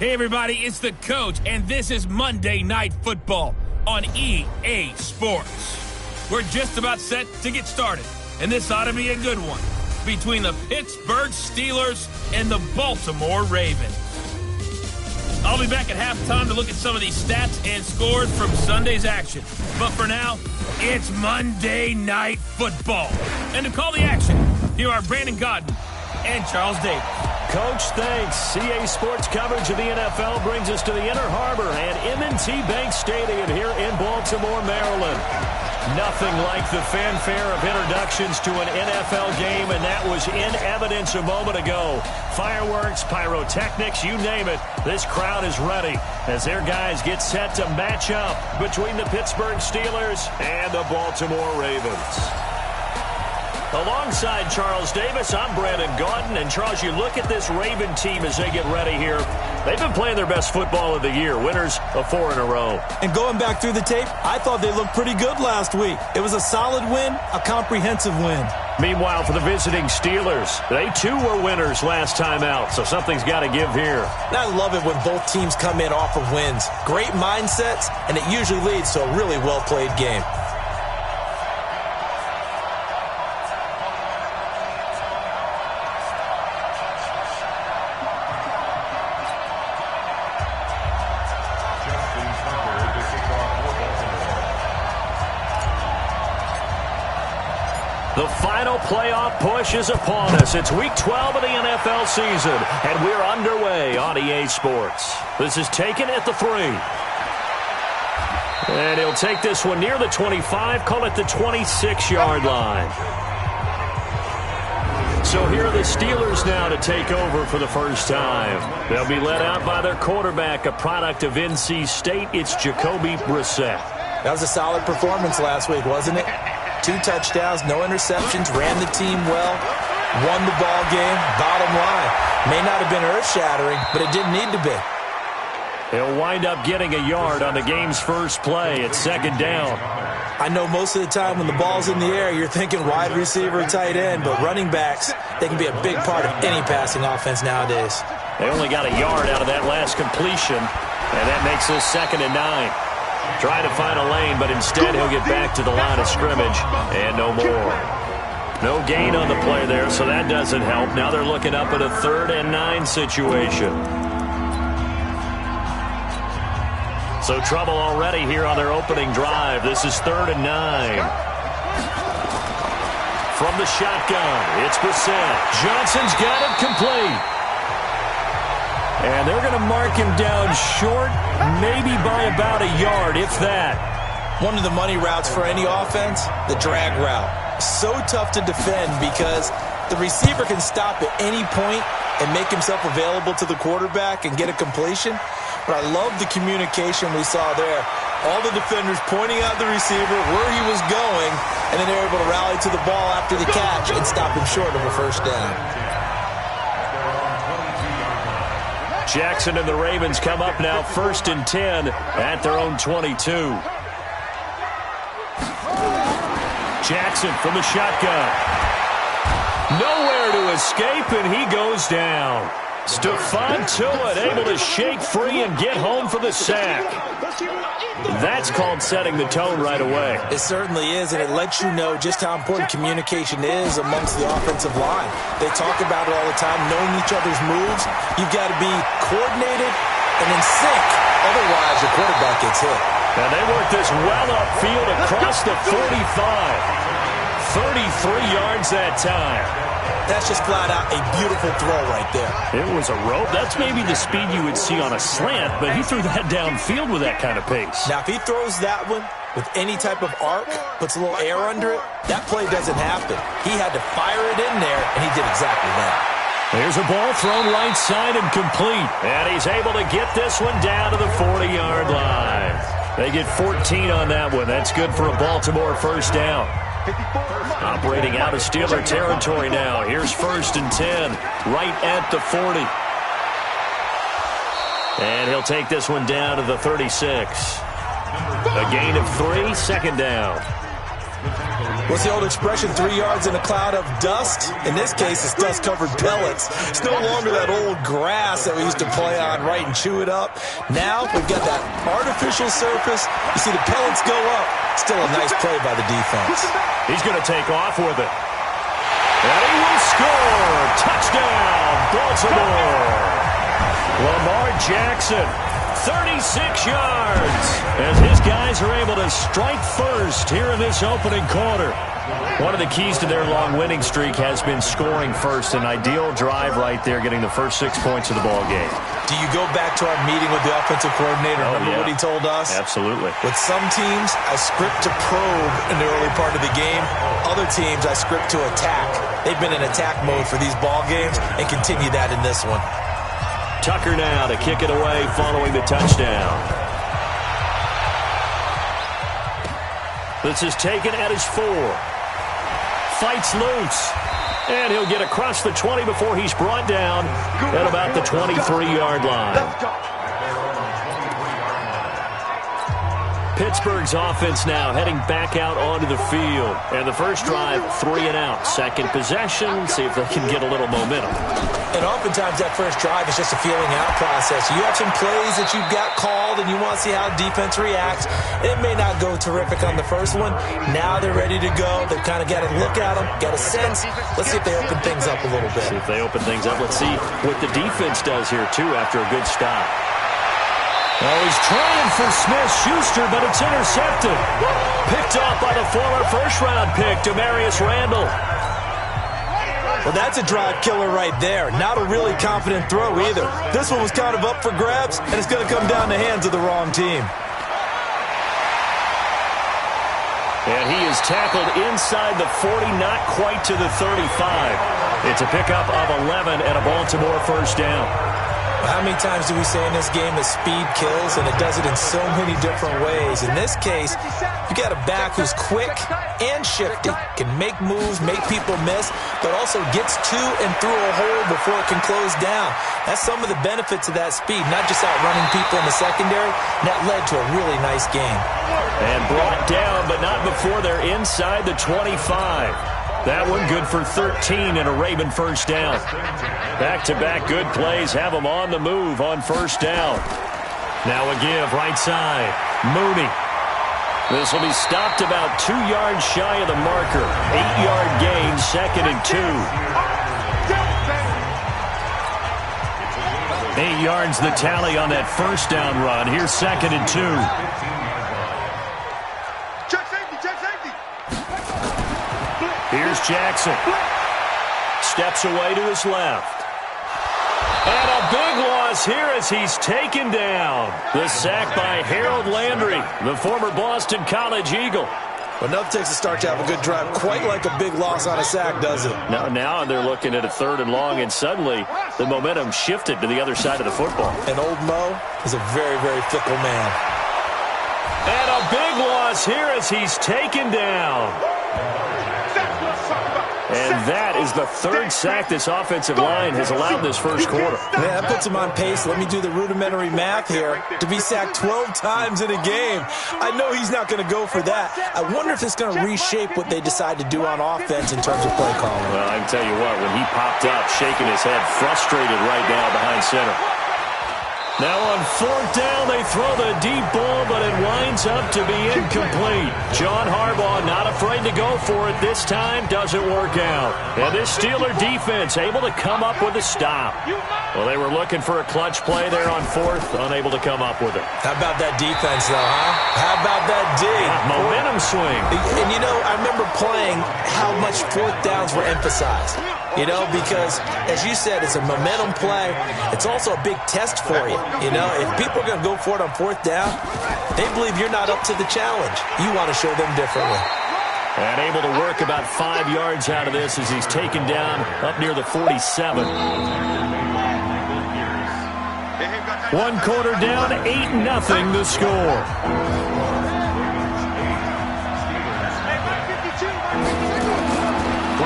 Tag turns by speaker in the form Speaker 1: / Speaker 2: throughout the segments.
Speaker 1: Hey everybody, it's the coach, and this is Monday Night Football on EA Sports. We're just about set to get started, and this ought to be a good one between the Pittsburgh Steelers and the Baltimore Ravens. I'll be back at halftime to look at some of these stats and scores from Sunday's action. But for now, it's Monday Night Football. And to call the action, here are Brandon Godden and Charles Davis.
Speaker 2: Coach, thanks. CA Sports coverage of the NFL brings us to the Inner Harbor and M&T Bank Stadium here in Baltimore, Maryland. Nothing like the fanfare of introductions to an NFL game, and that was in evidence a moment ago. Fireworks, pyrotechnics, you name it. This crowd is ready as their guys get set to match up between the Pittsburgh Steelers and the Baltimore Ravens. Alongside Charles Davis, I'm Brandon Gaudin. And Charles, you look at this Raven team as they get ready here. They've been playing their best football of the year. Winners of 4 in a row.
Speaker 3: And going back through the tape, I thought they looked pretty good last week. It was a solid win, a comprehensive win.
Speaker 2: Meanwhile, for the visiting Steelers, they too were winners last time out, so something's got to give here.
Speaker 3: And I love it when both teams come in off of wins. Great mindsets, and it usually leads to a really well-played game.
Speaker 2: The final playoff push is upon us. It's Week 12 of the NFL season, and we're underway on EA Sports. This is taken at the 3. And he'll take this one near the 25, call it the 26-yard line. So here are the Steelers now to take over for the first time. They'll be led out by their quarterback, a product of NC State. It's Jacoby Brissett.
Speaker 3: That was a solid performance last week, wasn't it? 2 touchdowns, no interceptions, ran the team well, won the ball game. Bottom line, may not have been earth-shattering, but it didn't need to be.
Speaker 2: He'll wind up getting a yard on the game's first play at 2nd down.
Speaker 3: I know most of the time when the ball's in the air, you're thinking wide receiver, tight end, but running backs, they can be a big part of any passing offense nowadays.
Speaker 2: They only got a yard out of that last completion, and that makes this 2nd and 9. Trying to find a lane, but instead he'll get back to the line of scrimmage, and no more. No gain on the play there, so that doesn't help. Now they're looking up at a 3rd and 9 situation. So trouble already here on their opening drive. This is 3rd and 9. From the shotgun, it's Brissett. Johnson's got it complete. And they're going to mark him down short, maybe by about a yard, if that.
Speaker 3: One of the money routes for any offense, the drag route. So tough to defend because the receiver can stop at any point and make himself available to the quarterback and get a completion. But I love the communication we saw there. All the defenders pointing out the receiver, where he was going, and then they're able to rally to the ball after the catch and stop him short of a first down.
Speaker 2: Jackson and the Ravens come up now 1st and 10 at their own 22. Jackson from the shotgun. Nowhere to escape, and he goes down. Stephon Tuitt able to shake free and get home for the sack. That's called setting the tone right away.
Speaker 3: It certainly is, and it lets you know just how important communication is amongst the offensive line. They talk about it all the time, knowing each other's moves. You've got to be coordinated and in sync. Otherwise, the quarterback gets hit.
Speaker 2: And they work this well upfield across the 45. 33 yards that time.
Speaker 3: That's just flat out a beautiful throw right there.
Speaker 2: It was a rope. That's maybe the speed you would see on a slant, but he threw that downfield with that kind of pace.
Speaker 3: Now, if he throws that one with any type of arc, puts a little air under it, that play doesn't happen. He had to fire it in there, and he did exactly that.
Speaker 2: There's a ball thrown right side and complete. And he's able to get this one down to the 40-yard line. They get 14 on that one. That's good for a Baltimore first down. Operating out of Steeler territory now. Here's 1st and 10, right at the 40. And he'll take this one down to the 36. A gain of 3, 2nd down.
Speaker 3: What's the old expression, 3 yards in a cloud of dust? In this case, it's dust-covered pellets. It's no longer that old grass that we used to play on, right, and chew it up. Now we've got that artificial surface. You see the pellets go up. Still a nice play by the defense.
Speaker 2: He's going to take off with it. And he will score. Touchdown, Baltimore. Lamar Jackson, 36 yards, as his guys are able to strike first here in this opening quarter. One of the keys to their long winning streak has been scoring first. An ideal drive right there, getting the first 6 points of the ball game.
Speaker 3: Do you go back to our meeting with the offensive coordinator? Remember what he told us?
Speaker 2: Absolutely.
Speaker 3: With some teams, I script to probe in the early part of the game. Other teams, I script to attack. They've been in attack mode for these ball games and continue that in this one.
Speaker 2: Tucker now to kick it away following the touchdown. This is taken at his 4. Fights loose. And he'll get across the 20 before he's brought down at about the 23-yard line. Pittsburgh's offense now heading back out onto the field. And the first drive, 3 and out. Second possession, see if they can get a little momentum.
Speaker 3: And oftentimes that first drive is just a feeling out process. You have some plays that you've got called and you want to see how defense reacts. It may not go terrific on the first one. Now they're ready to go. They've kind of got to look at them, got a sense. Let's see if they open things up a little bit.
Speaker 2: See if they open things up. Let's see what the defense does here, too, after a good stop. Oh, he's trying for Smith-Schuster, but it's intercepted. Picked off by the former first-round pick, Demarius Randall.
Speaker 3: Well, that's a drive killer right there. Not a really confident throw either. This one was kind of up for grabs, and it's going to come down the hands of the wrong team.
Speaker 2: And he is tackled inside the 40, not quite to the 35. It's a pickup of 11 and a Baltimore first down.
Speaker 3: How many times do we say in this game that speed kills, and it does it in so many different ways? In this case, you got a back who's quick and shifty, can make moves, make people miss, but also gets to and through a hole before it can close down. That's some of the benefits of that speed, not just outrunning people in the secondary. That led to a really nice game.
Speaker 2: And brought down, but not before they're inside the 25. That one good for 13 and a Raven first down. Back-to-back good plays have them on the move on first down. Now a give right side. Mooney. This will be stopped about 2 yards shy of the marker. 8-yard gain, 2nd and 2. 8 yards the tally on that first down run. Here's 2nd and 2. Here's Jackson. Steps away to his left. And a big loss here as he's taken down. The sack by Harold Landry, the former Boston College Eagle.
Speaker 3: Well, enough takes to start to have a good drive. Quite like a big loss on a sack, does it?
Speaker 2: Now they're looking at a 3rd and long, and suddenly the momentum shifted to the other side of the football.
Speaker 3: And old Mo is a very, very fickle man.
Speaker 2: And a big loss here as he's taken down. And that is the 3rd sack this offensive line has allowed this first quarter.
Speaker 3: Yeah, that puts him on pace. Let me do the rudimentary math here. To be sacked 12 times in a game. I know he's not going to go for that. I wonder if it's going to reshape what they decide to do on offense in terms of play calling.
Speaker 2: Well, I can tell you what, when he popped up, shaking his head, frustrated right now behind center. Now on 4th down, they throw the deep ball, but it winds up to be incomplete. John Harbaugh not afraid to go for it this time. Doesn't work out. And this Steeler defense able to come up with a stop. Well, they were looking for a clutch play there on 4th, unable to come up with it.
Speaker 3: How about that defense, though, huh? How about that D?
Speaker 2: Momentum swing.
Speaker 3: And, you know, I remember playing how much 4th downs were emphasized. You know, because, as you said, it's a momentum play. It's also a big test for you. You know, if people are going to go for it on 4th down, they believe you're not up to the challenge. You want to show them differently.
Speaker 2: And able to work about 5 yards out of this as he's taken down up near the 47. 1 quarter down, 8-0 the score.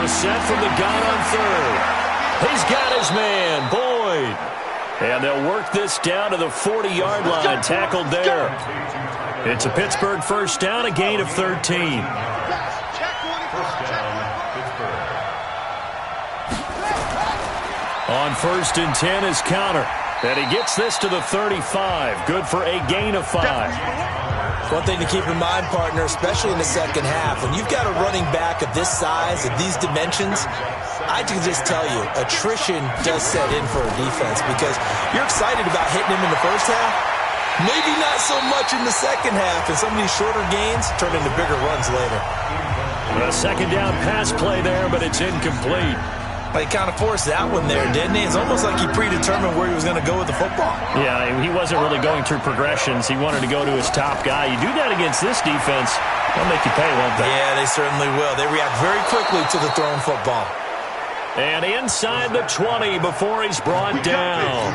Speaker 2: Set from the gun on 3rd. He's got his man, Boyd. And they'll work this down to the 40-yard line, tackled there. It's a Pittsburgh first down, a gain of 13. On 1st and 10 is Connor. And he gets this to the 35. Good for a gain of 5.
Speaker 3: One thing to keep in mind, partner, especially in the second half, when you've got a running back of this size, of these dimensions, I can just tell you, attrition does set in for a defense because you're excited about hitting him in the first half. Maybe not so much in the second half, and some of these shorter gains turn into bigger runs later.
Speaker 2: A second down pass play there, but it's incomplete.
Speaker 3: He kind of forced that one there, didn't he? It's almost like he predetermined where he was going to go with the football.
Speaker 2: Yeah, he wasn't really going through progressions. He wanted to go to his top guy. You do that against this defense, they'll make you pay, won't they?
Speaker 3: Yeah, they certainly will. They react very quickly to the thrown football.
Speaker 2: And inside the 20 before he's brought down.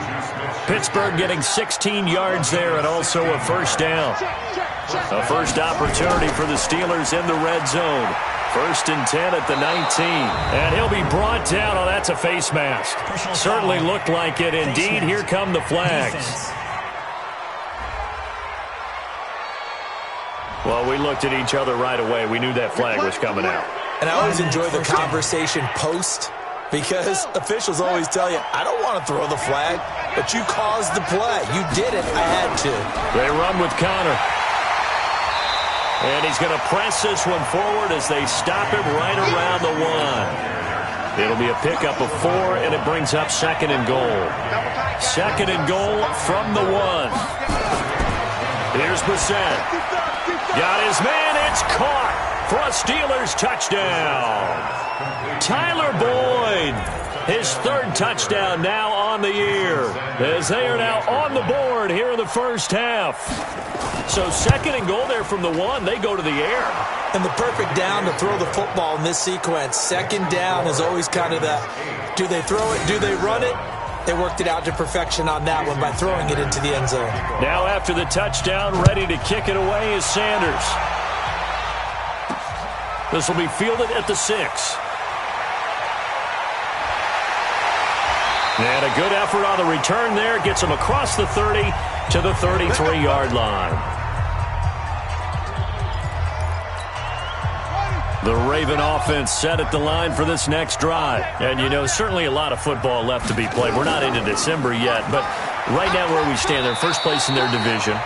Speaker 2: Pittsburgh getting 16 yards there and also a first down. A first opportunity for the Steelers in the red zone. 1st and 10 at the 19. And he'll be brought down. Oh, that's a face mask. Certainly looked like it. Indeed, here come the flags. Well, we looked at each other right away. We knew that flag was coming out.
Speaker 3: And I always enjoy the conversation post because officials always tell you, I don't want to throw the flag, but you caused the play. You did it. I had to.
Speaker 2: They run with Connor. And he's going to press this one forward as they stop him right around the 1. It'll be a pickup of 4, and it brings up 2nd and goal. 2nd and goal from the 1. Here's Bissett. Got his man. It's caught for a Steelers touchdown. Tyler Boyd, his 3rd touchdown now on the year, as they are now on the board here in the first half. So 2nd and goal there from the 1. They go to the air.
Speaker 3: And the perfect down to throw the football in this sequence. 2nd down is always kind of the, do they throw it, do they run it? They worked it out to perfection on that one by throwing it into the end zone.
Speaker 2: Now after the touchdown, ready to kick it away is Sanders. This will be fielded at the 6. And a good effort on the return there. Gets him across the 30 to the 33-yard line. The Raven offense set at the line for this next drive. And, you know, certainly a lot of football left to be played. We're not into December yet, but right now where we stand, they're first place in their division.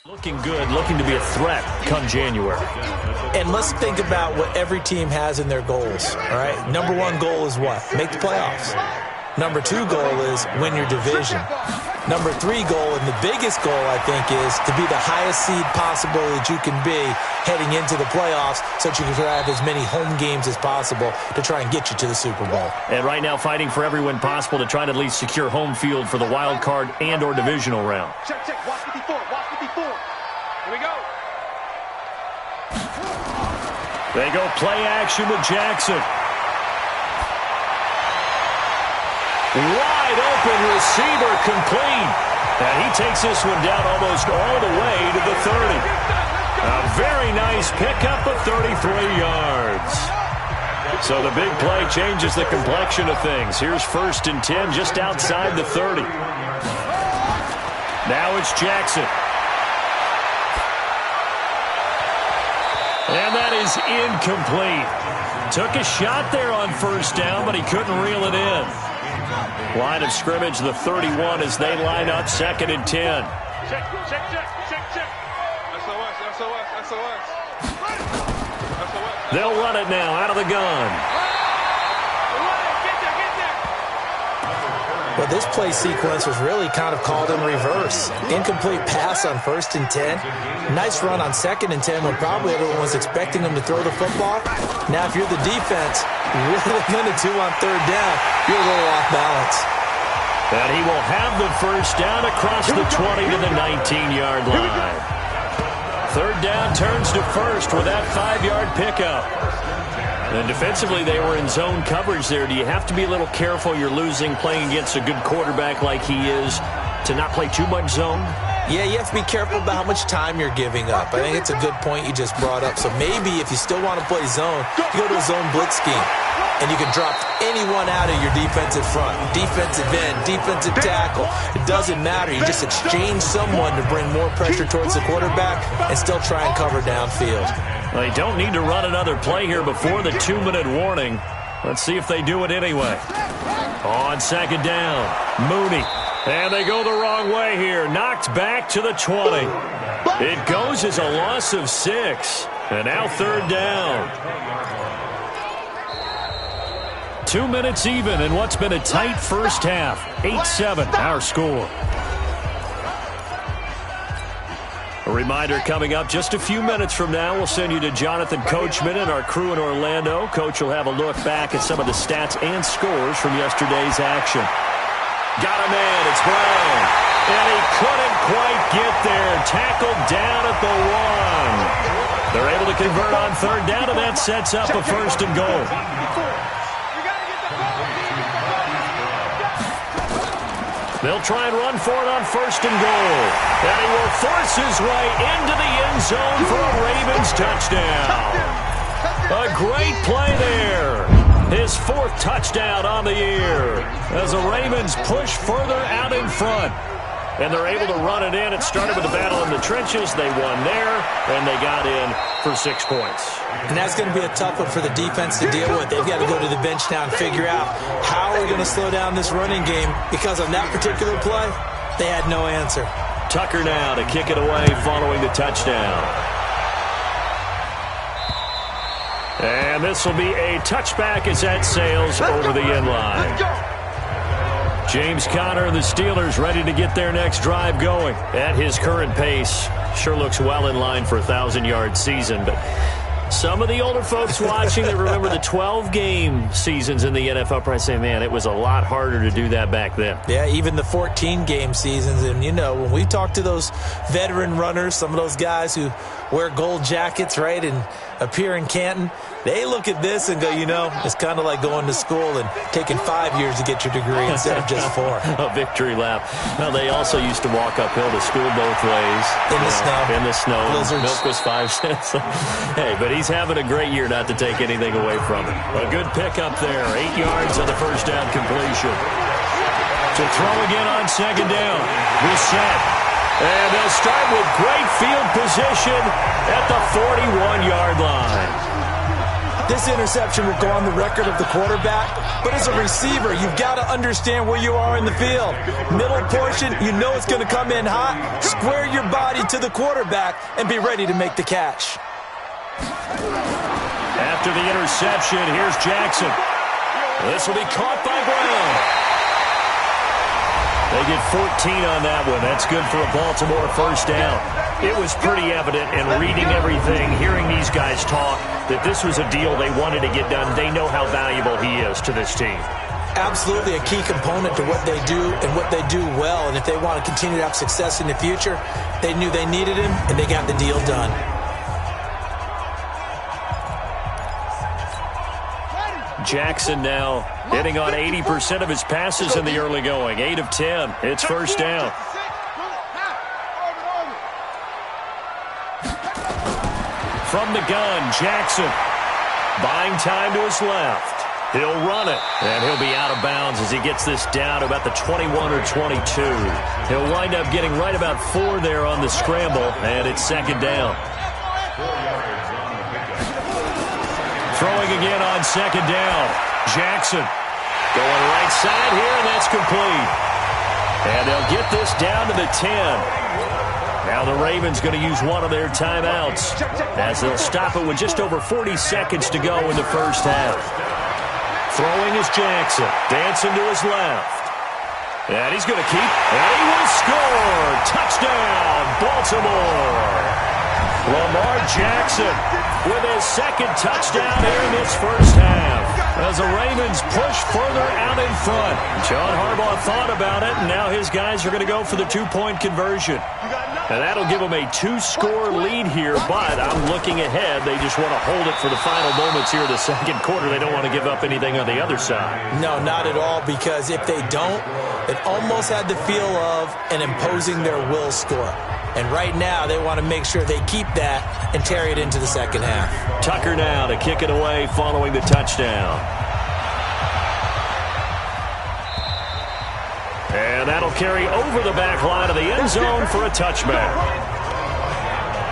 Speaker 2: Looking good, looking to be a threat come January.
Speaker 3: And let's think about what every team has in their goals, all right? Number 1 goal is what? Make the playoffs. Number 2 goal is win your division. Number 3 goal, and the biggest goal, I think, is to be the highest seed possible that you can be heading into the playoffs so that you can have as many home games as possible to try and get you to the Super Bowl.
Speaker 2: And right now fighting for every win possible to try to at least secure home field for the wild card and or divisional round.
Speaker 4: Check, check. Watch 54. Watch 54. Here we go.
Speaker 2: They go play action with Jackson. Wide open receiver complete. And he takes this one down almost all the way to the 30. A very nice pickup of 33 yards. So the big play changes the complexion of things. Here's 1st and 10 just outside the 30. Now it's Jackson. And that is incomplete. Took a shot there on 1st down, but he couldn't reel it in. Line of scrimmage, the 31, as they line up 2nd and 10.
Speaker 4: Check, check, check, check, check. SOS, SOS, SOS. SOS.
Speaker 2: They'll run it now out of the gun.
Speaker 3: Well, this play sequence was really kind of called in reverse. Incomplete pass on 1st and 10. Nice run on 2nd and 10 when probably everyone was expecting them to throw the football. Now, if you're the defense, really limited to on 3rd down, you're a little off balance.
Speaker 2: And he will have the 1st down across the 20 to the 19-yard line. 3rd down turns to 1st with that 5-yard pickup. And defensively, they were in zone coverage there. Do you have to be a little careful? You're losing playing against a good quarterback like he is to not play too much zone?
Speaker 3: Yeah, you have to be careful about how much time you're giving up. I think it's a good point you just brought up. So maybe if you still want to play zone, you go to a zone blitz scheme. And you can drop anyone out of your defensive front. Defensive end, defensive tackle. It doesn't matter. You just exchange someone to bring more pressure towards the quarterback and still try and cover downfield.
Speaker 2: Well, they don't need to run another play here before the 2-minute warning. Let's see if they do it anyway. On second down, Mooney. And they go the wrong way here. Knocked back to the 20. It goes as a loss of 6. And now third down. 2 minutes even in what's been a tight first half. 8-7, our score. A reminder coming up just a few minutes from now. We'll send you to Jonathan Coachman and our crew in Orlando. Coach will have a look back at some of the stats and scores from yesterday's action. Got a man, it's Brown. And he couldn't quite get there. Tackled down at the 1. They're able to convert on third down, and that sets up a first and goal. They'll try and run for it on first and goal. And he will force his way into the end zone for a Ravens touchdown. A great play there. His 4th touchdown on the year as the Ravens push further out in front. And they're able to run it in. It started with a battle in the trenches. They won there, and they got in for 6 points.
Speaker 3: And that's going to be a tough one for the defense to deal with. They've got to go to the bench now and figure out how we're going to slow down this running game, because on that particular play, they had no answer.
Speaker 2: Tucker now to kick it away following the touchdown. And this will be a touchback as that sails over the end line. James Conner and the Steelers ready to get their next drive going. At his current pace, sure looks well in line for a 1,000-yard season. But some of the older folks watching that remember the 12-game seasons in the NFL probably say, man, it was a lot harder to do that back then.
Speaker 3: Yeah, even the 14-game seasons. And, you know, when we talk to those veteran runners, some of those guys who wear gold jackets, right, and appear in Canton, they look at this and go, you know, it's kind of like going to school and taking 5 years to get your degree instead of just 4.
Speaker 2: A victory lap. Well, they also used to walk uphill to school both ways.
Speaker 3: In the snow.
Speaker 2: In the snow.
Speaker 3: Blizzards.
Speaker 2: Milk was 5 cents. Hey, but he's having a great year, not to take anything away from him. A good pickup there. 8 yards on the first down completion. To throw again on second down. Reset. And they'll start with great field position at the 41-yard line.
Speaker 3: This interception will go on the record of the quarterback, but as a receiver, you've got to understand where you are in the field. Middle portion, you know it's going to come in hot. Square your body to the quarterback and be ready to make the catch.
Speaker 2: After the interception, here's Jackson. This will be caught by Brown. They get 14 on that one. That's good for a Baltimore first down. It was pretty evident in reading everything, hearing these guys talk, that this was a deal they wanted to get done. They know how valuable he is to this team.
Speaker 3: Absolutely a key component to what they do and what they do well. And if they want to continue to have success in the future, they knew they needed him, and they got the deal done.
Speaker 2: Jackson now hitting on 80% of his passes in the early going. 8 of 10. It's first down. From the gun, Jackson. Buying time to his left. He'll run it, and he'll be out of bounds as he gets this down to about the 21 or 22. He'll wind up getting right about 4 there on the scramble, and it's second down. Throwing again on second down. Jackson going right side here, and that's complete. And they'll get this down to the 10. Now the Ravens going to use one of their timeouts as they'll stop it with just over 40 seconds to go in the first half. Throwing is Jackson. Dancing to his left. And he's going to keep, and he will score. Touchdown, Baltimore. Lamar Jackson with his second touchdown here in this first half. as the Ravens push further out in front. John Harbaugh thought about it, and now his guys are going to go for the two-point conversion. And that'll give them a two-score lead here, but I'm looking ahead. They just want to hold it for the final moments here of the second quarter. They don't want to give up anything on the other side.
Speaker 3: No, not at all, because if they don't, it almost had the feel of an imposing their will score. And right now, they want to make sure they keep that and carry it into the second half.
Speaker 2: Tucker now to kick it away following the touchdown. And that'll carry over the back line of the end zone for a touchback.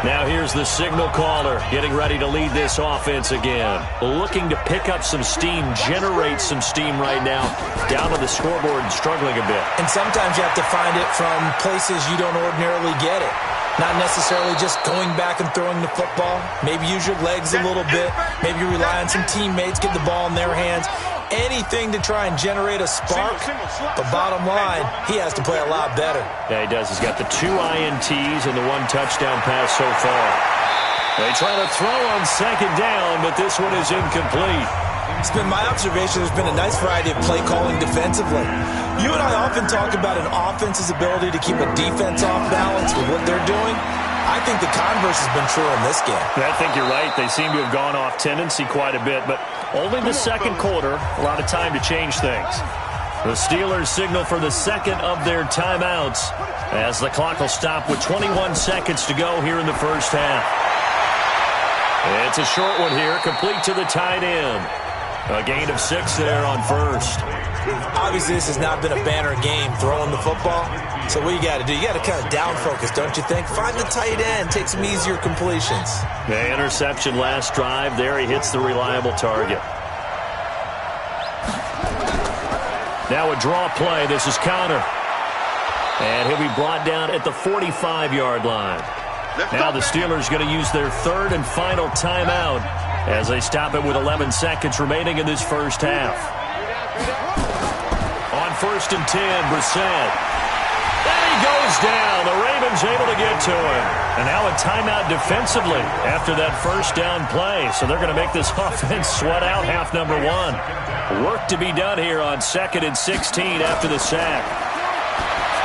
Speaker 2: Now here's the signal caller getting ready to lead this offense again. Looking to pick up some steam, generate some steam right now. Down to the scoreboard and struggling a bit.
Speaker 3: And sometimes you have to find it from places you don't ordinarily get it. Not necessarily just going back and throwing the football. Maybe use your legs a little bit. Maybe rely on some teammates, get the ball in their hands. Anything to try and generate a spark. But bottom line, he has to play a lot better.
Speaker 2: Yeah, he does. He's got the 2 INTs and the 1 touchdown pass so far. They try to throw on second down, but this one is incomplete.
Speaker 3: It's been my observation there's been a nice variety of play calling defensively. You and I often talk about an offense's ability to keep a defense off balance with what they're doing. I think the converse has been true in this game.
Speaker 2: I think you're right. They seem to have gone off tendency quite a bit, but only the second quarter, a lot of time to change things. The Steelers signal for the second of their timeouts as the clock will stop with 21 seconds to go here in the first half. It's a short one here, complete to the tight end. A gain of 6 there on first.
Speaker 3: Obviously, this has not been a banner game throwing the football. So what you got to do, you got to kind of down focus, don't you think? Find the tight end, take some easier completions.
Speaker 2: The interception last drive. There he hits the reliable target. Now a draw play. This is counter. And he'll be brought down at the 45-yard line. Now the Steelers going to use their third and final timeout as they stop it with 11 seconds remaining in this first half. On 1st and 10, Brissett. And he goes down. The Ravens able to get to him. And now a timeout defensively after that first down play. So they're going to make this offense sweat out half number 1. Work to be done here on 2nd and 16 after the sack.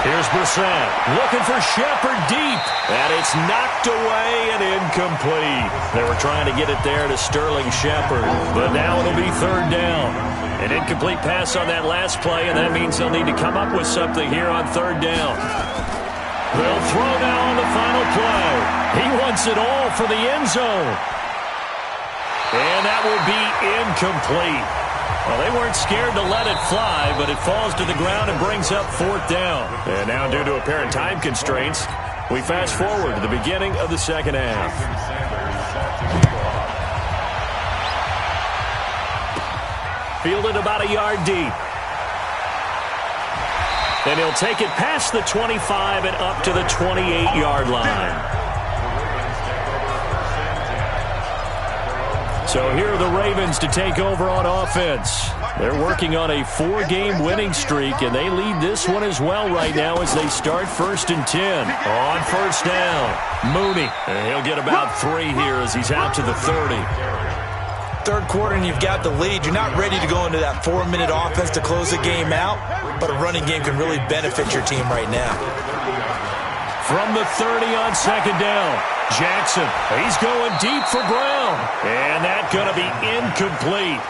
Speaker 2: Here's Brissett looking for Shepard deep. And it's knocked away and incomplete. They were trying to get it there to Sterling Shepard. But now it'll be 3rd down. An incomplete pass on that last play, and that means they'll need to come up with something here on 3rd down. They'll throw now on the final play. He wants it all for the end zone. And that will be incomplete. Well, they weren't scared to let it fly, but it falls to the ground and brings up 4th down. And now, due to apparent time constraints, we fast forward to the beginning of the second half. Fielded about a yard deep. And he'll take it past the 25 and up to the 28-yard line. So here are the Ravens to take over on offense. They're working on a 4-game winning streak, and they lead this one as well right now as they start 1st and 10. On 1st down, Mooney. And he'll get about 3 here as he's out to the 30.
Speaker 3: 3rd quarter and you've got the lead. You're not ready to go into that 4-minute offense to close the game out, but a running game can really benefit your team right now.
Speaker 2: From the 30 on 2nd down, Jackson. He's going deep for Brown. And that's going to be incomplete.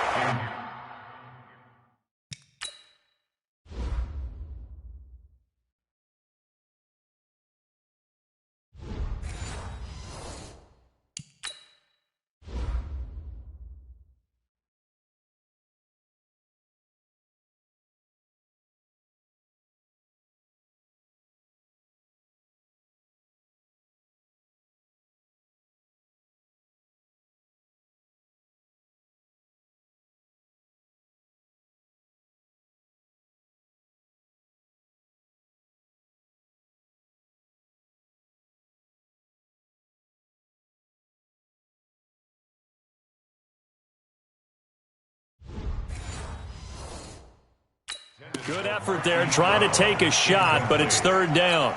Speaker 2: Good effort there, trying to take a shot, but it's 3rd down.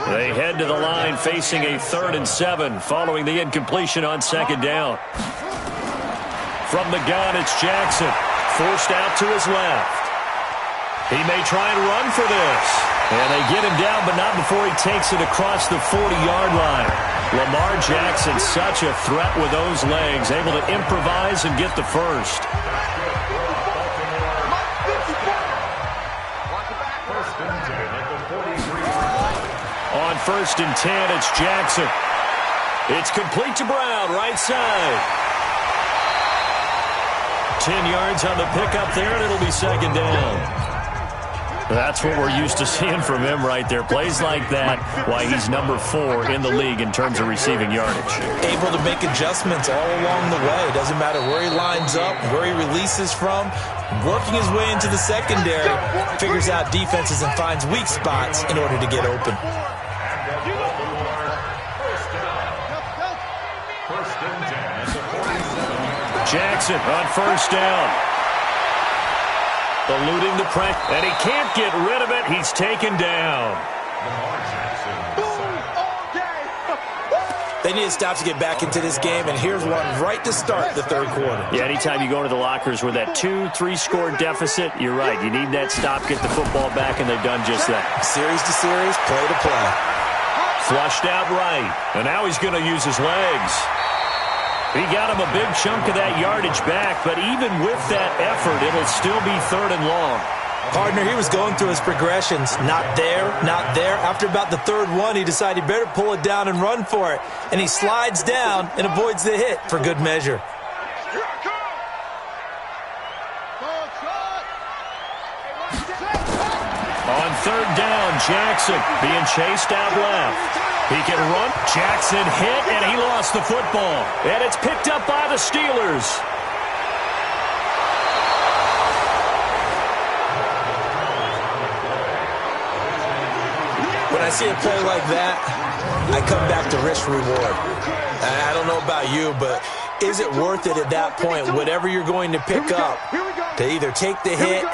Speaker 2: They head to the line facing a 3rd and 7 following the incompletion on 2nd down. From the gun, it's Jackson. forced out to his left. He may try and run for this. And they get him down, but not before he takes it across the 40-yard line. Lamar Jackson, such a threat with those legs, able to improvise and get the first. On 1st and 10, it's Jackson. It's complete to Brown, right side. 10 yards on the pickup there, and it'll be 2nd down. That's what we're used to seeing from him right there. Plays like that, why he's number 4 in the league in terms of receiving yardage.
Speaker 3: Able to make adjustments all along the way. Doesn't matter where he lines up, where he releases from. Working his way into the secondary, figures out defenses and finds weak spots in order to get open.
Speaker 2: Jackson on 1st down. Eluding the press, and he can't get rid of it. He's taken down.
Speaker 3: They need a stop to get back into this game, and here's one right to start the 3rd quarter.
Speaker 2: Yeah, anytime you go into the lockers with that 2-3 score deficit, you're right. You need that stop, get the football back, and they've done just that.
Speaker 3: Series to series, play to play.
Speaker 2: Flushed out right, and now he's going to use his legs. He got him a big chunk of that yardage back, but even with that effort, it'll still be 3rd and long.
Speaker 3: Partner, he was going through his progressions. Not there, not there. After about the 3rd one, he decided he better pull it down and run for it. And he slides down and avoids the hit for good measure.
Speaker 2: On 3rd down, Jackson being chased out left. He can run. Jackson hit, and he lost the football. And it's picked up by the Steelers.
Speaker 3: When I see a play like that, I come back to risk-reward. I don't know about you, but is it worth it at that point, whatever you're going to pick up, to either take the hit,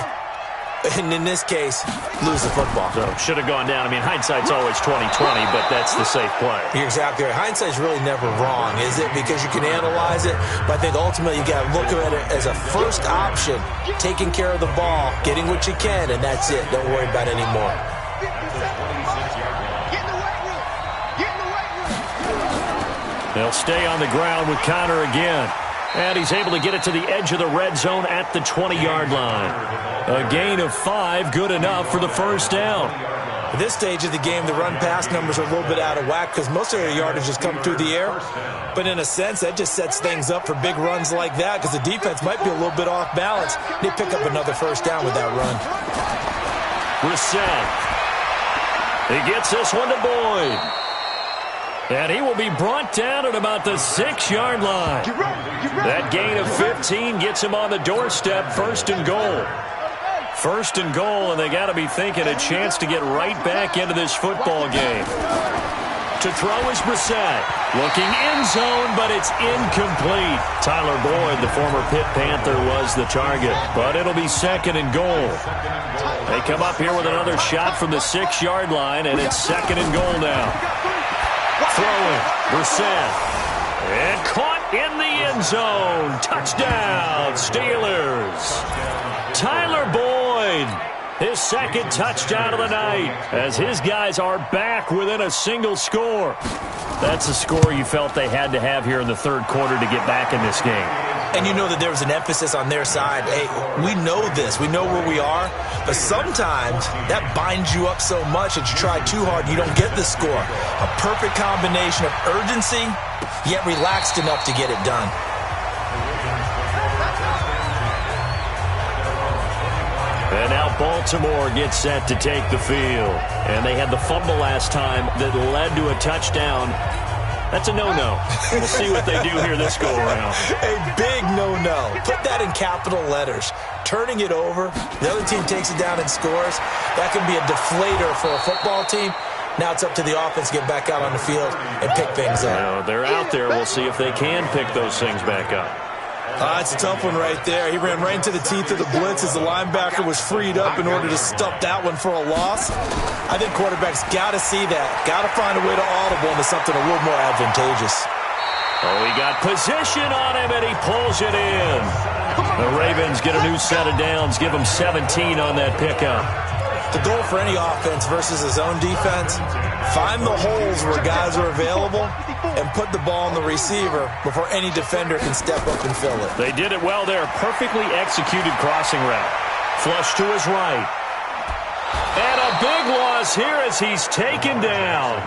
Speaker 3: and in this case, lose the football?
Speaker 2: So should have gone down. I mean, hindsight's always 20/20, but that's the safe play.
Speaker 3: You're exactly right. Hindsight's really never wrong, is it? Because you can analyze it, but I think ultimately you got to look at it as a first option, taking care of the ball, getting what you can, and that's it. Don't worry about it anymore.
Speaker 2: They'll stay on the ground with Connor again. And he's able to get it to the edge of the red zone at the 20-yard line. A gain of 5, good enough for the 1st down.
Speaker 3: At this stage of the game, the run-pass numbers are a little bit out of whack because most of their yardage has come through the air. But in a sense, that just sets things up for big runs like that because the defense might be a little bit off balance. They pick up another 1st down with that run.
Speaker 2: Brissett. He gets this one to Boyd. And he will be brought down at about the 6-yard line. That gain of 15 gets him on the doorstep, 1st and goal. 1st and goal, and they got to be thinking a chance to get right back into this football game. To throw is Brissett. Looking end zone, but it's incomplete. Tyler Boyd, the former Pitt Panther, was the target. But it'll be 2nd and goal. They come up here with another shot from the 6-yard line, and it's 2nd and goal now. Throwing, Brissett. And caught in the end zone. Touchdown, Steelers. Tyler Boyd, his 2nd touchdown of the night, as his guys are back within a single score. That's a score you felt they had to have here in the 3rd quarter to get back in this game.
Speaker 3: And you know that there was an emphasis on their side. Hey, we know this. We know where we are. But sometimes that binds you up so much that you try too hard and you don't get the score. A perfect combination of urgency, yet relaxed enough to get it done.
Speaker 2: And now Baltimore gets set to take the field. And they had the fumble last time that led to a touchdown. That's a no-no. We'll see what they do here this go-around.
Speaker 3: A big no-no. Put that in capital letters. Turning it over, the other team takes it down and scores. That can be a deflator for a football team. Now it's up to the offense to get back out on the field and pick things up.
Speaker 2: Now, they're out there. We'll see if they can pick those things back up.
Speaker 3: It's a tough one right there. He ran right into the teeth of the blitz as the linebacker was freed up in order to stuff that one for a loss. I think quarterbacks got to see that. Got to find a way to audible into something a little more advantageous.
Speaker 2: Oh, he got position on him, and he pulls it in. The Ravens get a new set of downs, give them 17 on that pickup.
Speaker 3: The goal for any offense versus his own defense, find the holes where guys are available and put the ball on the receiver before any defender can step up and fill it.
Speaker 2: They did it well there. Perfectly executed crossing route. Flush to his right. And a big loss here as he's taken down.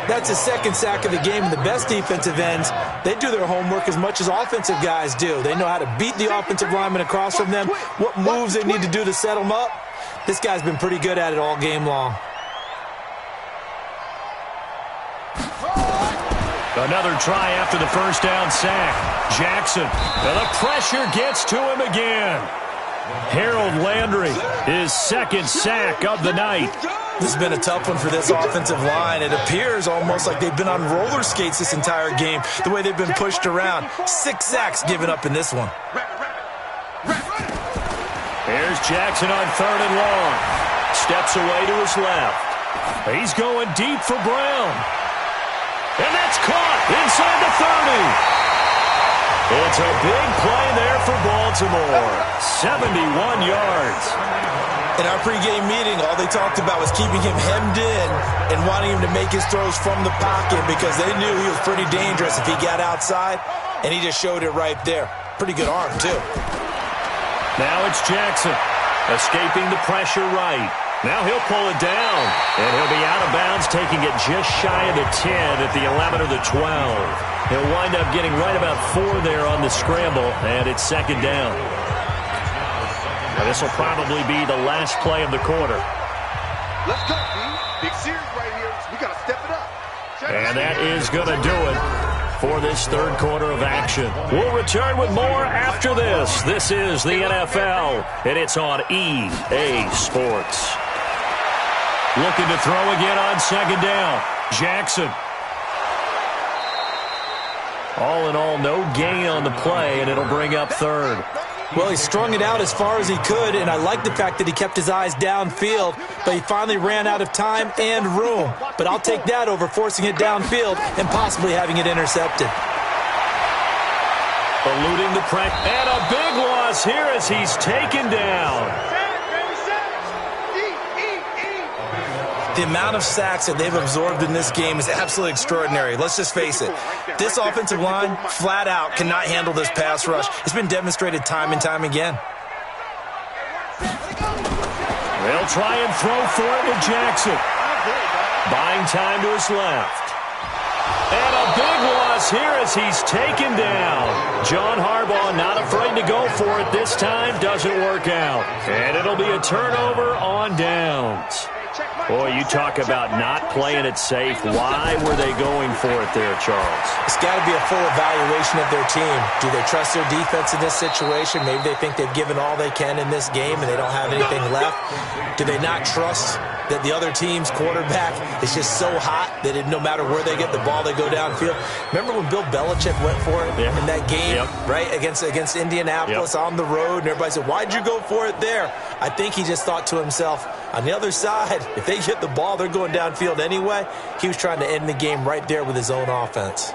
Speaker 3: That's his second sack of the game, and the best defensive ends, they do their homework as much as offensive guys do. They know how to beat the offensive lineman across from them, what moves they need to do to set them up. This guy's been pretty good at it all game long.
Speaker 2: Another try after the first down sack. Jackson, and the pressure gets to him again. Harold Landry, his second sack of the night.
Speaker 3: This has been a tough one for this offensive line. It appears almost like they've been on roller skates this entire game, the way they've been pushed around. 6 sacks given up in this one.
Speaker 2: Here's Jackson on 3rd and long. Steps away to his left. He's going deep for Brown. And that's caught inside the 30. It's a big play there for Baltimore. 71 yards.
Speaker 3: In our pregame meeting, all they talked about was keeping him hemmed in and wanting him to make his throws from the pocket because they knew he was pretty dangerous if he got outside, and he just showed it right there. Pretty good arm, too.
Speaker 2: Now it's Jackson, escaping the pressure right. Now he'll pull it down, and he'll be out of bounds, taking it just shy of the 10 at the 11 or the 12. He'll wind up getting right about 4 there on the scramble, and it's 2nd down. Now this will probably be the last play of the quarter.
Speaker 4: Let's go, B. Big series right here. We got to step it up.
Speaker 2: And that is going to do it for this 3rd quarter of action. We'll return with more after this. This is the NFL, and it's on EA Sports. Looking to throw again on 2nd down. Jackson. All in all, no gain on the play, and it'll bring up 3rd.
Speaker 3: Well, he strung it out as far as he could, and I like the fact that he kept his eyes downfield, but he finally ran out of time and room. But I'll take that over forcing it downfield and possibly having it intercepted.
Speaker 2: Eluding the pressure, and a big loss here as he's taken down.
Speaker 3: The amount of sacks that they've absorbed in this game is absolutely extraordinary. Let's just face it. This offensive line, flat out, cannot handle this pass rush. It's been demonstrated time and time again.
Speaker 2: They'll try and throw for it with Jackson. Buying time to his left. And a big loss here as he's taken down. John Harbaugh not afraid to go for it this time. Doesn't work out. And it'll be a turnover on downs. Boy, you talk about not playing it safe. Why were they going for it there, Charles?
Speaker 3: It's got to be a full evaluation of their team. Do they trust their defense in this situation? Maybe they think they've given all they can in this game and they don't have anything left. Do they not trust that the other team's quarterback is just so hot that no matter where they get the ball, they go downfield? Remember when Bill Belichick went for it in that game, right, against Indianapolis on the road, and everybody said, why'd you go for it there? I think he just thought to himself, on the other side, if they get the ball, they're going downfield anyway. He was trying to end the game right there with his own offense.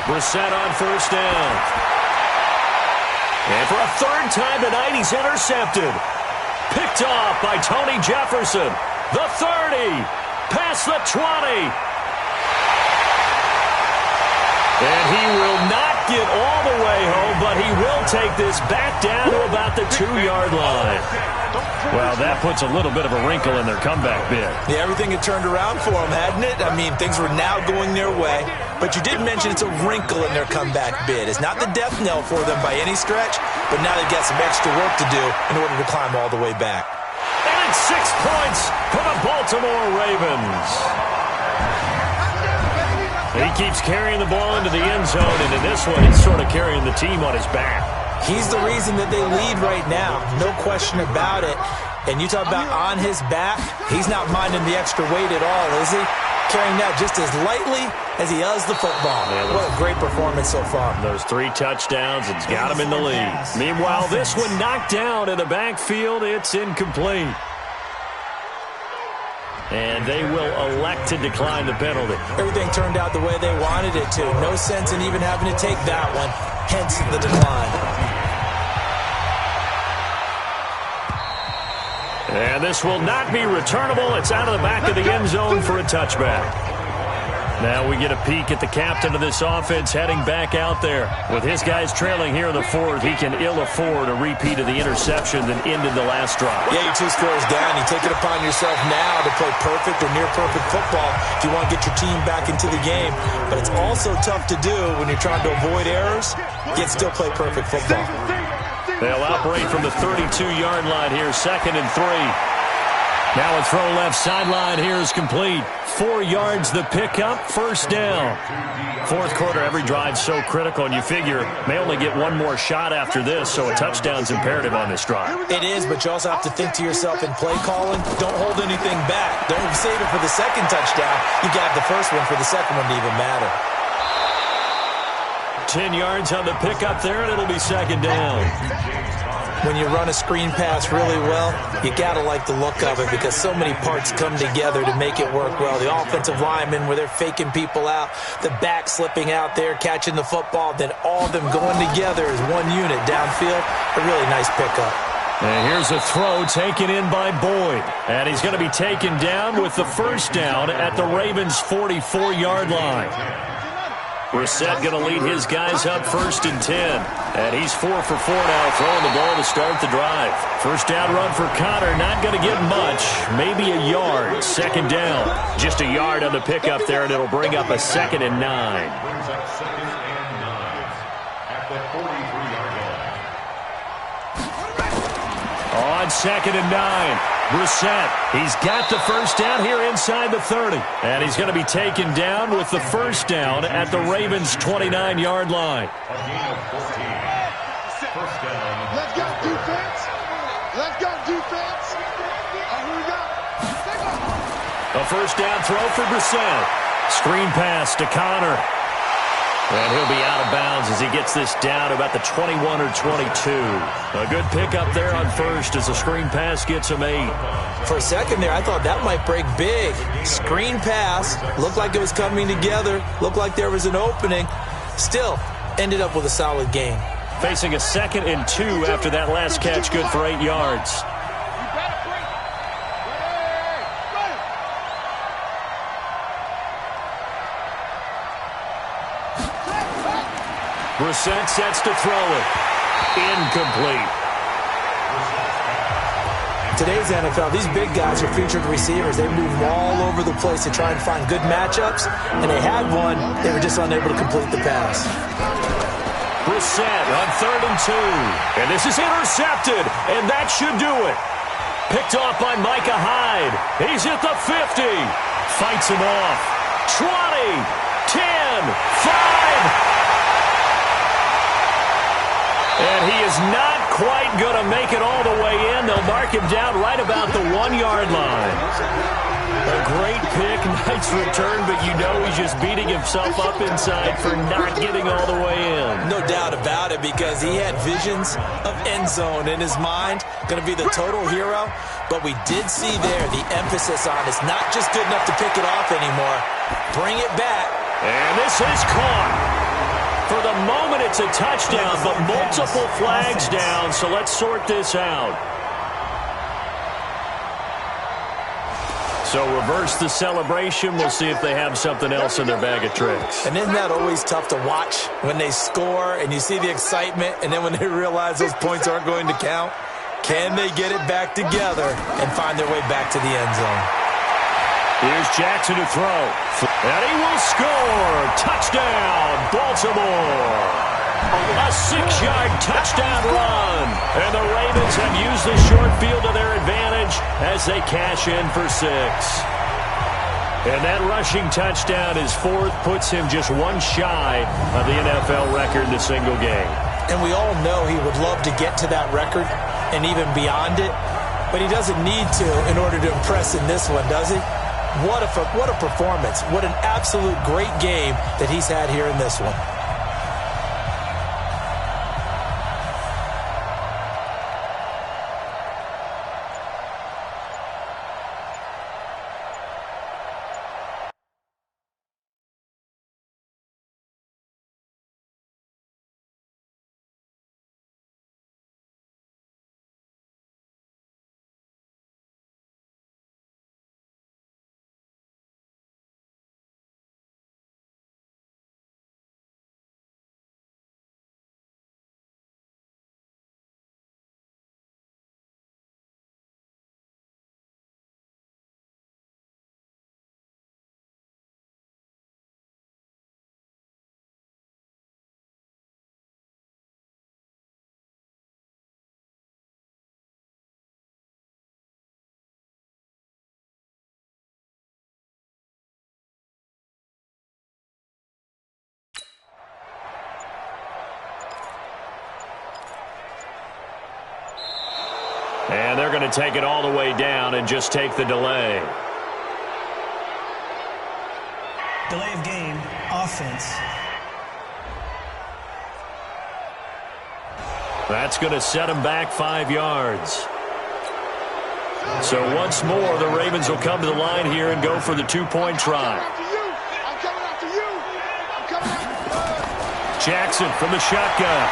Speaker 2: Brissett on 1st down. And for a 3rd time tonight, he's intercepted. Picked off by Tony Jefferson. The 30. Past the 20. And he will not get all the way home, but he will take this back down to about the 2-yard line. Well, that puts a little bit of a wrinkle in their comeback bid.
Speaker 3: Yeah, everything had turned around for them, hadn't it? I mean, things were now going their way. But you did mention it's a wrinkle in their comeback bid. It's not the death knell for them by any stretch, but now they've got some extra work to do in order to climb all the way back.
Speaker 2: And it's 6 points for the Baltimore Ravens. He keeps carrying the ball into the end zone, and in this one, he's sort of carrying the team on his back.
Speaker 3: He's the reason that they lead right now, no question about it. And you talk about on his back, he's not minding the extra weight at all, is he? carrying that just as lightly as he does the football. Yeah, what a great performance so far.
Speaker 2: Those 3 touchdowns, it's got him in the lead. Meanwhile, this one knocked down in the backfield. It's incomplete. And they will elect to decline the penalty.
Speaker 3: Everything turned out the way they wanted it to. No sense in even having to take that one. Hence the decline.
Speaker 2: And this will not be returnable. It's out of the back of the end zone for a touchback. Now we get a peek at the captain of this offense heading back out there. With his guys trailing here in the 4th, he can ill afford a repeat of the interception that ended the last drive.
Speaker 3: Yeah, you're 2 scores down. You take it upon yourself now to play perfect or near-perfect football if you want to get your team back into the game. But it's also tough to do when you're trying to avoid errors, yet still play perfect football.
Speaker 2: They'll operate from the 32-yard line here, 2nd and 3. Now a throw left sideline here is complete. 4 yards the pickup, 1st down. 4th quarter, every drive so critical, and you figure may only get one more shot after this, so a touchdown's imperative on this drive.
Speaker 3: It is, but you also have to think to yourself in play calling, don't hold anything back. Don't save it for the 2nd touchdown. You got the 1st one for the 2nd one to even matter.
Speaker 2: 10 yards on the pickup there, and it'll be 2nd down.
Speaker 3: When you run a screen pass really well, you got to like the look of it because so many parts come together to make it work well. The offensive linemen where they're faking people out, the back slipping out there, catching the football, then all of them going together as one unit downfield. A really nice pickup.
Speaker 2: And here's a throw taken in by Boyd. And he's going to be taken down with the 1st down at the Ravens' 44-yard line. Brissett going to lead his guys up 1st and 10. And he's 4 for 4 now, throwing the ball to start the drive. 1st down run for Connor, not going to get much. Maybe a yard. 2nd down. Just a yard on the pickup there, and it'll bring up a 2nd and 9. On 2nd and 9, Brissett, he's got the 1st down here inside the 30. And he's going to be taken down with the 1st down at the Ravens' 29-yard line.
Speaker 5: Let's go, defense. Let's go, defense. Here we go.
Speaker 2: A 1st down throw for Brissett. Screen pass to Connor. And he'll be out of bounds as he gets this down about the 21 or 22. A good pickup there on 1st as the screen pass gets him 8.
Speaker 3: For a second there, I thought that might break big. Screen pass, looked like it was coming together, looked like there was an opening. Still, ended up with a solid gain.
Speaker 2: Facing a 2nd and 2 after that last catch, good for 8 yards. Brissett sets to throw it. Incomplete.
Speaker 3: Today's NFL, these big guys are featured receivers. They move all over the place to try and find good matchups, and they had one. They were just unable to complete the pass.
Speaker 2: Brissett on 3rd and 2. And this is intercepted, and that should do it. Picked off by Micah Hyde. He's at the 50. Fights him off. 20, 10, 5. And he is not quite going to make it all the way in. They'll mark him down right about the 1-yard line. A great pick, nice return, but you know he's just beating himself up inside for not getting all the way in.
Speaker 3: No doubt about it, because he had visions of end zone in his mind. Going to be the total hero. But we did see there the emphasis on it's not just good enough to pick it off anymore. Bring it back.
Speaker 2: And this is caught. For the moment, it's a touchdown, but multiple flags down, so let's sort this out. So reverse the celebration. We'll see if they have something else in their bag of tricks.
Speaker 3: And isn't that always tough to watch when they score and you see the excitement, and then when they realize those points aren't going to count? Can they get it back together and find their way back to the end zone?
Speaker 2: Here's Jackson to throw. And he will score. Touchdown, Baltimore. A 6-yard touchdown run. And the Ravens have used the short field to their advantage as they cash in for 6. And that rushing touchdown, his 4th, puts him just one shy of the NFL record in a single game.
Speaker 3: And we all know he would love to get to that record and even beyond it. But he doesn't need to in order to impress in this one, does he? what a performance. What an absolute great game that he's had here in this one.
Speaker 2: And they're going to take it all the way down and just take the delay.
Speaker 6: Delay of game, offense.
Speaker 2: That's going to set them back 5 yards. So once more, the Ravens will come to the line here and go for the two-point try.
Speaker 5: I'm coming after you. I'm coming after you.
Speaker 2: Jackson from the shotgun.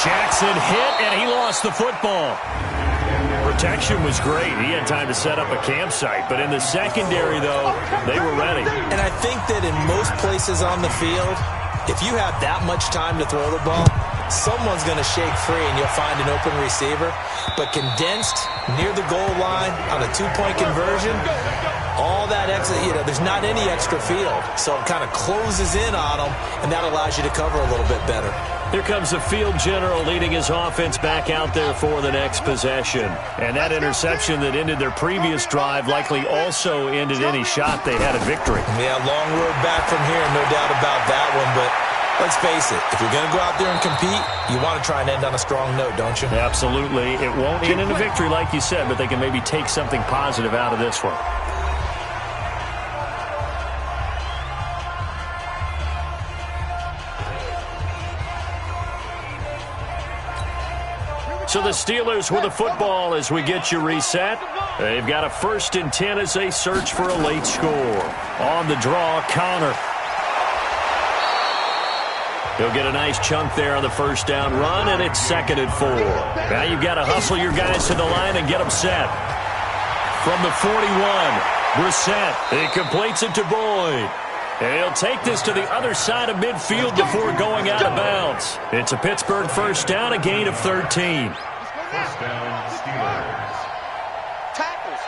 Speaker 2: Jackson hit, and he lost the football. Protection was great. He had time to set up a campsite. But in the secondary, though, they were ready.
Speaker 3: And I think that in most places on the field, if you have that much time to throw the ball, someone's going to shake free and you'll find an open receiver. But condensed near the goal line on a two-point conversion, all that extra, there's not any extra field. So it kind of closes in on them, and that allows you to cover a little bit better.
Speaker 2: Here comes the field general leading his offense back out there for the next possession. And that interception that ended their previous drive likely also ended any shot they had at victory.
Speaker 3: Yeah, long road back from here, no doubt about that one. But let's face it, if you're going to go out there and compete, you want to try and end on a strong note, don't you?
Speaker 2: Absolutely. It won't end in a victory like you said, but they can maybe take something positive out of this one. So the Steelers with the football as we get you reset. They've got a 1st and 10 as they search for a late score. On the draw, Connor. He'll get a nice chunk there on the first down run, and it's 2nd and 4. Now you've got to hustle your guys to the line and get them set. From the 41, Brissett. He completes it to Boyd. And he'll take this to the other side of midfield before going out of bounds. It's a Pittsburgh first down, a gain of 13.
Speaker 4: First down, Steelers.
Speaker 5: Tackle.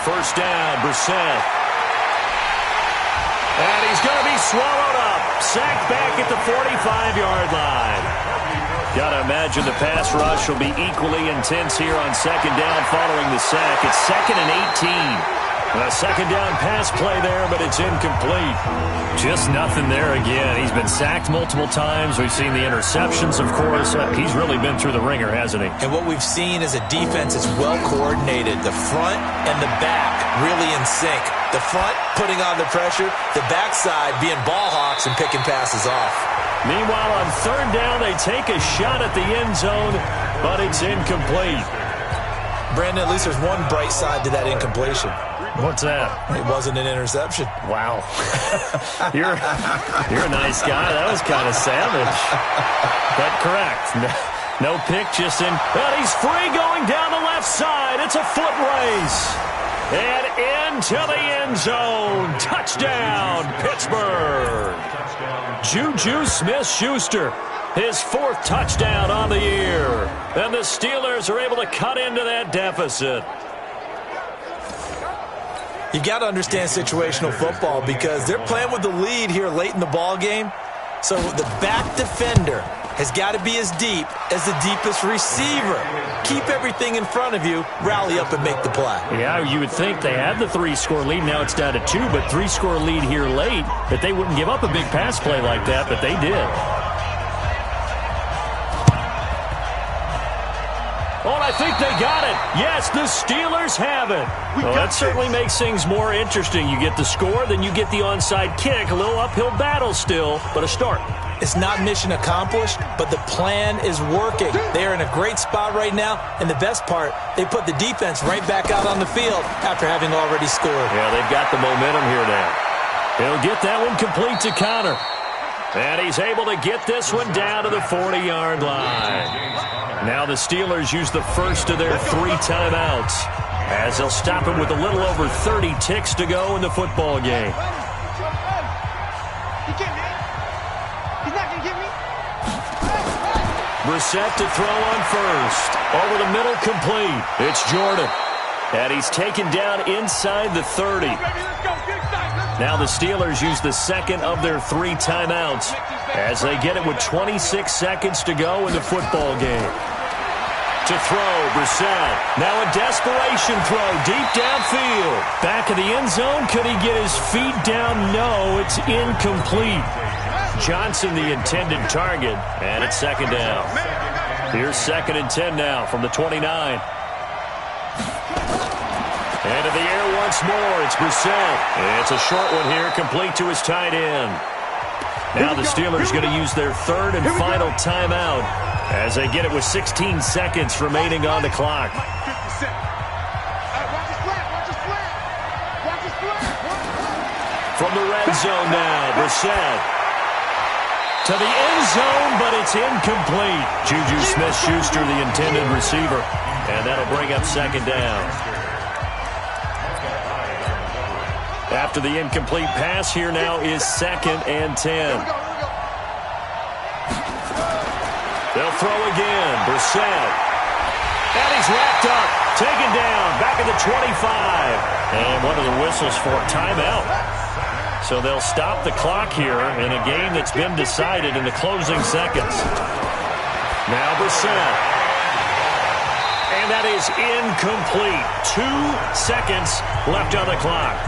Speaker 2: First down, Brissett. And he's going to be swallowed up. Sacked back at the 45-yard line. Got to imagine the pass rush will be equally intense here on 2nd down following the sack. It's 2nd and 18. A 2nd down pass play there, but it's incomplete. Just nothing there again. He's been sacked multiple times. We've seen the interceptions, of course. He's really been through the ringer, hasn't he?
Speaker 3: And what we've seen is a defense that's well coordinated. The front and the back really in sync. The front putting on the pressure, the backside being ball hawks and picking passes off.
Speaker 2: Meanwhile, on 3rd down, they take a shot at the end zone, but it's incomplete.
Speaker 3: Brandon, at least there's one bright side to that incompletion.
Speaker 2: What's that?
Speaker 3: It wasn't an interception.
Speaker 2: Wow. You're a nice guy. That was kind of savage. But correct. No pick, just in. And he's free going down the left side. It's a foot race. And into the end zone. Touchdown, Pittsburgh. Juju Smith-Schuster, his 4th touchdown on the year. And the Steelers are able to cut into that deficit.
Speaker 3: You've got to understand situational football because they're playing with the lead here late in the ball game. So the back defender has got to be as deep as the deepest receiver. Keep everything in front of you, rally up and make the play.
Speaker 2: Yeah, you would think they had the 3-score lead. Now it's down to 2, but 3-score lead here late, that they wouldn't give up a big pass play like that, but they did. Oh, and I think they got it. Yes, the Steelers have it. Well, that certainly makes things more interesting. You get the score, then you get the onside kick. A little uphill battle still, but a start.
Speaker 3: It's not mission accomplished, but the plan is working. They are in a great spot right now, and the best part, they put the defense right back out on the field after having already scored.
Speaker 2: Yeah, they've got the momentum here now. He'll get that one complete to Connor. And he's able to get this one down to the 40-yard line. Now the Steelers use the first of their 3 timeouts as they'll stop him with a little over 30 ticks to go in the football game. Brissett to throw on first. Over the middle, complete. It's Jordan. And he's taken down inside the 30. Now the Steelers use the second of their 3 timeouts as they get it with 26 seconds to go in the football game. To throw, Brissett. Now a desperation throw deep downfield. Back of the end zone. Could he get his feet down? No, it's incomplete. Johnson the intended target, and it's second down. Here's 2nd and 10 now from the 29. Into the air once more, it's Brissett. It's a short one here, complete to his tight end. Now the Steelers going to use their 3rd and final timeout as they get it with 16 seconds remaining on the clock. From the red zone now, Brissett. To the end zone, but it's incomplete. Juju Smith-Schuster, the intended receiver. And that'll bring up 2nd down. After the incomplete pass, here now is 2nd and 10. They'll throw again. Brissett. And he's wrapped up. Taken down. Back at the 25. And one of the whistles for a timeout. So they'll stop the clock here in a game that's been decided in the closing seconds. Now Brissett. And that is incomplete. 2 seconds left on the clock.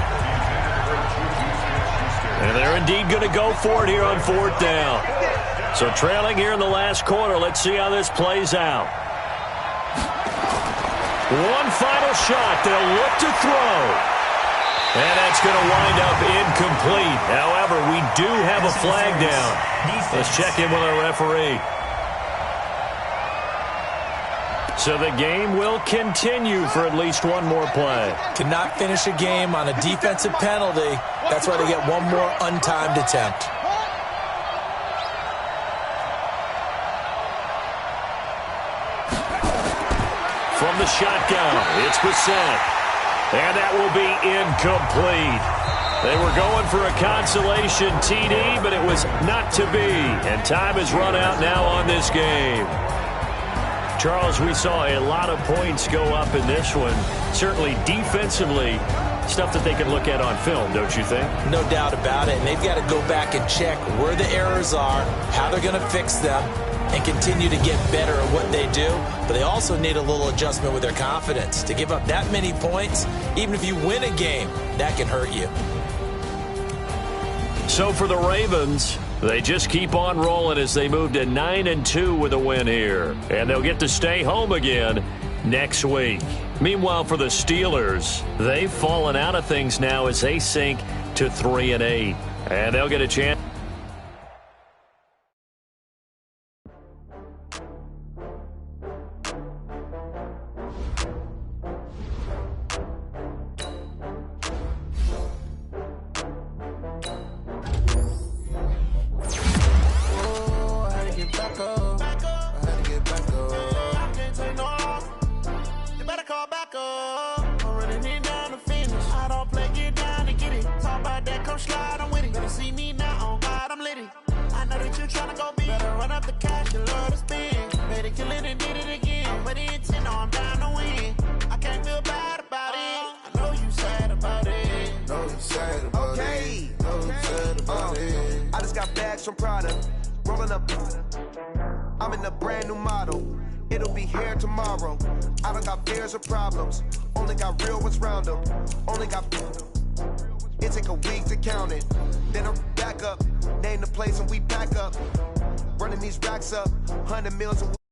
Speaker 2: And they're indeed going to go for it here on 4th down. So trailing here in the last quarter. Let's see how this plays out. One final shot. They'll look to throw. And that's going to wind up incomplete. However, we do have a flag down. Let's check in with our referee. So the game will continue for at least one more play.
Speaker 3: Cannot finish a game on a defensive penalty. That's why they get one more untimed attempt.
Speaker 2: From the shotgun, it's Brissett. And that will be incomplete. They were going for a consolation TD, but it was not to be. And time has run out now on this game. Charles, we saw a lot of points go up in this one. Certainly defensively, stuff that they can look at on film, don't you think?
Speaker 3: No doubt about it. And they've got to go back and check where the errors are, how they're going to fix them, and continue to get better at what they do. But they also need a little adjustment with their confidence. To give up that many points, even if you win a game, that can hurt you.
Speaker 2: So for the Ravens, they just keep on rolling as they move to 9-2 with a win here. And they'll get to stay home again next week. Meanwhile, for the Steelers, they've fallen out of things now as they sink to 3-8. And they'll get a chance.
Speaker 7: I'm in a brand new model. It'll be here tomorrow. I don't got fears or problems. Only got real ones round them. Only got. It take a week to count it. Then I'm back up. Name the place and we pack up. Running these racks up. 100 meals a week.